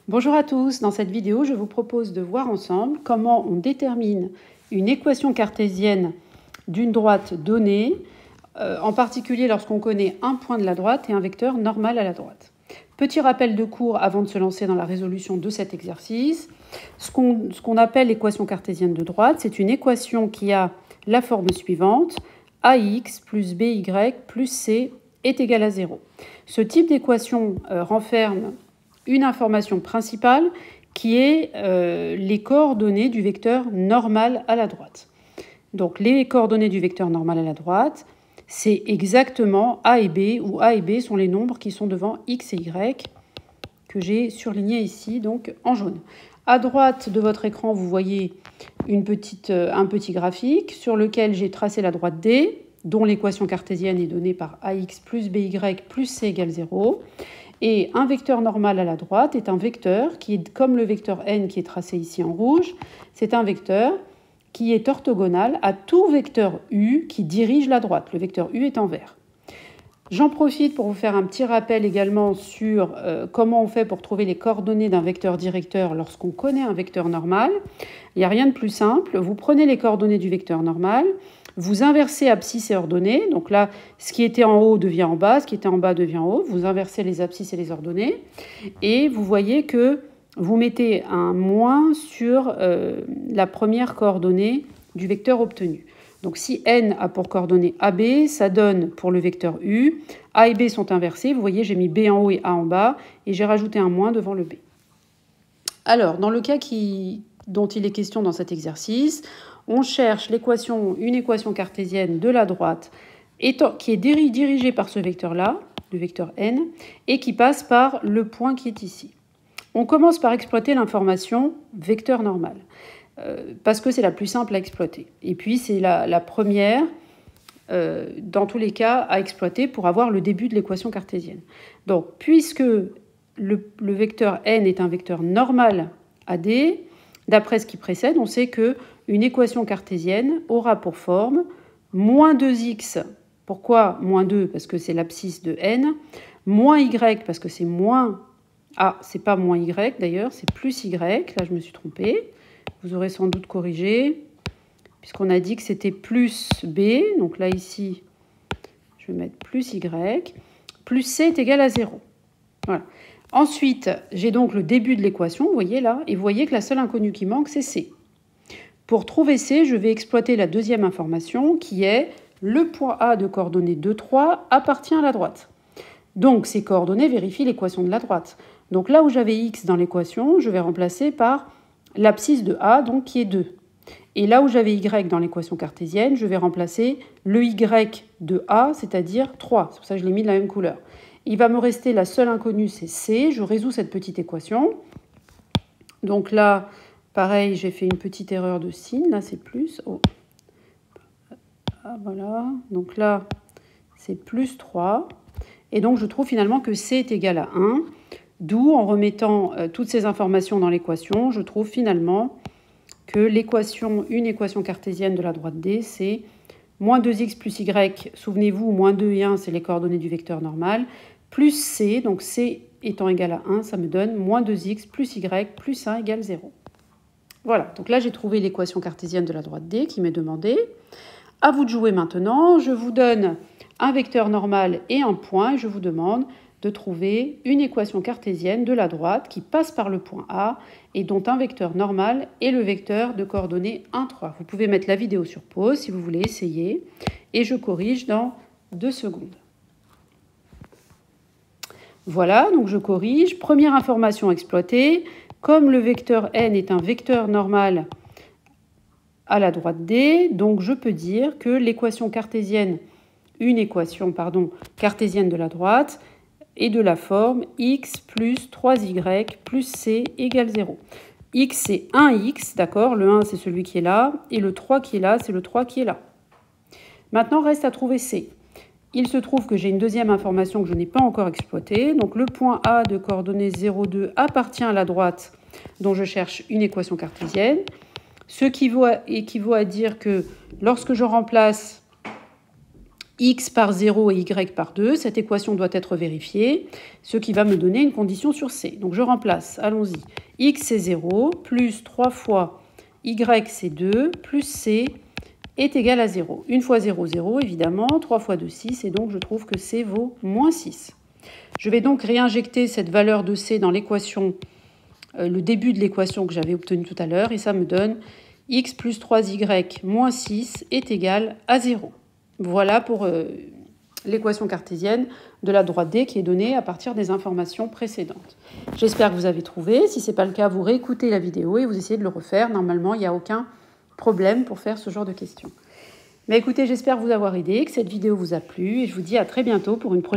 Bonjour à tous, dans cette vidéo je vous propose de voir ensemble comment on détermine une équation cartésienne d'une droite donnée, en particulier lorsqu'on connaît un point de la droite et un vecteur normal à la droite. Petit rappel de cours avant de se lancer dans la résolution de cet exercice. Ce qu'on appelle l'équation cartésienne de droite, c'est une équation qui a la forme suivante: ax plus by plus c est égal à 0. Ce type d'équation renferme une information principale qui est les coordonnées du vecteur normal à la droite. Donc les coordonnées du vecteur normal à la droite, c'est exactement a et b, où a et b sont les nombres qui sont devant x et y, que j'ai surligné ici donc en jaune. À droite de votre écran, vous voyez un petit graphique sur lequel j'ai tracé la droite D, dont l'équation cartésienne est donnée par ax plus by plus c égale 0. Et un vecteur normal à la droite est un vecteur qui est comme le vecteur n qui est tracé ici en rouge. C'est un vecteur qui est orthogonal à tout vecteur u qui dirige la droite. Le vecteur u est en vert. J'en profite pour vous faire un petit rappel également sur comment on fait pour trouver les coordonnées d'un vecteur directeur lorsqu'on connaît un vecteur normal. Il n'y a rien de plus simple. Vous prenez les coordonnées du vecteur normal, vous inversez abscisse et ordonnées. Donc là, ce qui était en haut devient en bas, ce qui était en bas devient en haut. Vous inversez les abscisses et les ordonnées. Et vous voyez que vous mettez un moins sur la première coordonnée du vecteur obtenu. Donc si n a pour coordonnée AB, ça donne pour le vecteur u, a et b sont inversés. Vous voyez, j'ai mis b en haut et a en bas, et j'ai rajouté un moins devant le b. Alors, dans le cas dont il est question dans cet exercice, on cherche une équation cartésienne de la droite qui est dirigée par ce vecteur-là, le vecteur n, et qui passe par le point qui est ici. On commence par exploiter l'information vecteur normal, parce que c'est la plus simple à exploiter. Et puis c'est la première, dans tous les cas, à exploiter pour avoir le début de l'équation cartésienne. Donc, puisque le vecteur n est un vecteur normal à D, d'après ce qui précède, on sait qu'une équation cartésienne aura pour forme moins 2x. Pourquoi moins 2? Parce que c'est l'abscisse de n. Moins y, parce que c'est moins... Ah, c'est pas moins y d'ailleurs, c'est plus y. Là, je me suis trompée. Vous aurez sans doute corrigé, puisqu'on a dit que c'était plus b. Donc là, ici, je vais mettre plus y. Plus c est égal à 0. Voilà. Ensuite, j'ai donc le début de l'équation, vous voyez là, et vous voyez que la seule inconnue qui manque, c'est c. Pour trouver c, je vais exploiter la deuxième information, qui est le point A de coordonnées 2, 3 appartient à la droite. Donc, ces coordonnées vérifient l'équation de la droite. Donc là où j'avais x dans l'équation, je vais remplacer par l'abscisse de A, donc qui est 2. Et là où j'avais y dans l'équation cartésienne, je vais remplacer le y de A, c'est-à-dire 3. C'est pour ça que je l'ai mis de la même couleur. Il va me rester la seule inconnue, c'est C. Je résous cette petite équation. Donc là, pareil, j'ai fait une petite erreur de signe. Là, c'est plus. Oh. Ah, voilà. Donc là, c'est plus 3. Et donc, je trouve finalement que C est égal à 1. D'où, en remettant toutes ces informations dans l'équation, je trouve finalement que une équation cartésienne de la droite D, c'est moins 2x plus y, souvenez-vous, moins 2 et 1, c'est les coordonnées du vecteur normal, plus c, donc c étant égal à 1, ça me donne moins 2x plus y plus 1 égale 0. Voilà, donc là j'ai trouvé l'équation cartésienne de la droite D qui m'est demandée. À vous de jouer maintenant, je vous donne un vecteur normal et un point, et je vous demande de trouver une équation cartésienne de la droite qui passe par le point A et dont un vecteur normal est le vecteur de coordonnées 1, 3. Vous pouvez mettre la vidéo sur pause si vous voulez essayer, et je corrige dans 2 secondes. Voilà, donc je corrige. Première information exploitée. Comme le vecteur n est un vecteur normal à la droite D, donc je peux dire que l'équation cartésienne, cartésienne de la droite, est de la forme x plus 3y plus c égale 0. X, c'est 1x, d'accord? Le 1, c'est celui qui est là, et le 3 qui est là, c'est le 3 qui est là. Maintenant, reste à trouver c. Il se trouve que j'ai une deuxième information que je n'ai pas encore exploitée. Donc le point A de coordonnées 0, 2 appartient à la droite dont je cherche une équation cartésienne. Ce qui équivaut à dire que lorsque je remplace x par 0 et y par 2. Cette équation doit être vérifiée, ce qui va me donner une condition sur C. Donc je remplace, allons-y, x c'est 0, plus 3 fois y c'est 2, plus C est égal à 0. 1 fois 0, 0 évidemment, 3 fois 2, 6, et donc je trouve que C vaut moins 6. Je vais donc réinjecter cette valeur de C dans l'équation, le début de l'équation que j'avais obtenue tout à l'heure, et ça me donne x plus 3y moins 6 est égal à 0. Voilà pour l'équation cartésienne de la droite D qui est donnée à partir des informations précédentes. J'espère que vous avez trouvé. Si ce n'est pas le cas, vous réécoutez la vidéo et vous essayez de le refaire. Normalement, il n'y a aucun problème pour faire ce genre de questions. Mais écoutez, j'espère vous avoir aidé, que cette vidéo vous a plu et je vous dis à très bientôt pour une prochaine